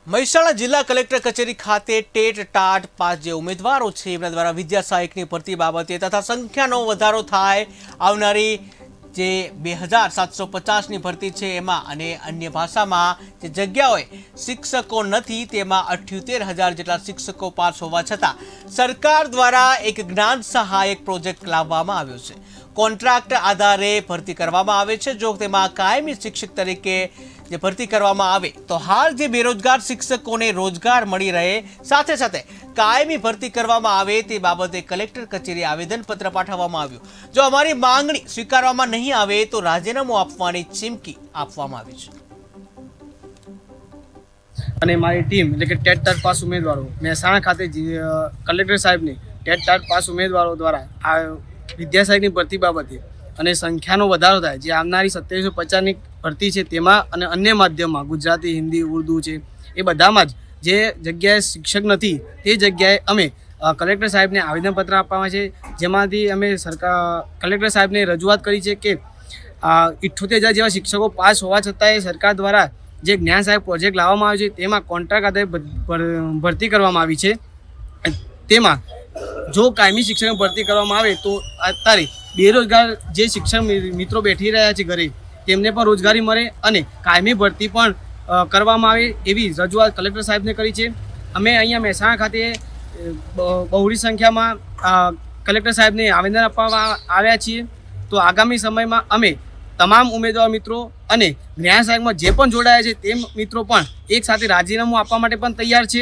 મહેસાણા જિલ્લા કલેક્ટર કચેરી ખાતે ટેટ ટાટ પાસ જે ઉમેદવારો છે એમના દ્વારા વિદ્યા સહાયકની ભરતી બાબતે તથા સંખ્યાનો વધારો થાય આવનારી જે 2750ની ભરતી છે એમાં અને અન્ય ભાષામાં જે જગ્યાઓએ શિક્ષકો નથી તેમાં 78,000 જેટલા શિક્ષકો પાસ હોવા છતાં સરકાર દ્વારા એક જ્ઞાન સહાયક પ્રોજેક્ટ લાવવામાં આવ્યો છે। કોન્ટ્રાક્ટ આધારે ભરતી કરવામાં આવે છે। જો તેમાં કાયમી શિક્ષક તરીકે જે ભરતી કરવામાં આવે તો હાલ જે બેરોજગાર શિક્ષકોને રોજગાર મળી રહે, સાથે સાથે કાયમી ભરતી કરવામાં આવે તે બાબતે કલેક્ટર કચેરી આવેદનપત્ર પાઠવવામાં આવ્યું। જો અમારી માંગણી સ્વીકારવામાં નહીં આવે તો રાજીનામું આપવાની ચીમકી આપવામાં આવી છે। અને મારી ટીમ એટલે કે ટેટ ટાટ પાસ ઉમેદવારો મહેસાણા ખાતે કલેક્ટર સાહેબને ટેટ ટાટ પાસ ઉમેદવારો દ્વારા આ વિદ્યા સહાયકની ભરતી બાબતે અને સંખ્યાનો વધારો થાય જે આવનારી 2750ની ભરતી છે તેમાં અને અન્ય માધ્યમમાં ગુજરાતી, હિન્દી, ઉર્દુ છે એ બધામાં જ જે જગ્યાએ શિક્ષક નથી તે જગ્યાએ અમે કલેક્ટર સાહેબને આવેદનપત્ર આપવામાં છે, જેમાંથી અમે કલેક્ટર સાહેબને રજૂઆત કરી છે કે 78,000 જેવા શિક્ષકો પાસ હોવા છતાંય સરકાર દ્વારા જે જ્ઞાન સહાયક પ્રોજેક્ટ લાવવામાં આવ્યો છે તેમાં કોન્ટ્રાક્ટ આધારે ભરતી કરવામાં આવી છે। તેમાં જો કાયમી શિક્ષકની ભરતી કરવામાં આવે તો અત્યારે બેરોજગાર જે શિક્ષક મિત્રો બેઠી રહ્યા છે ઘરે તેમને પણ રોજગારી મળે અને કાયમી ભરતી પણ કરવામાં આવે એવી રજૂઆત કલેક્ટર સાહેબને કરી છે। અમે અહીંયા મહેસાણા ખાતે બહોળી સંખ્યામાં કલેક્ટર સાહેબને આવેદન આપવા આવ્યા છીએ। તો આગામી સમયમાં અમે તમામ ઉમેદવાર મિત્રો અને જ્ઞાન સહાયકમાં જે પણ જોડાયા છે તે મિત્રો પણ એક સાથે રાજીનામું આપવા માટે પણ તૈયાર છે।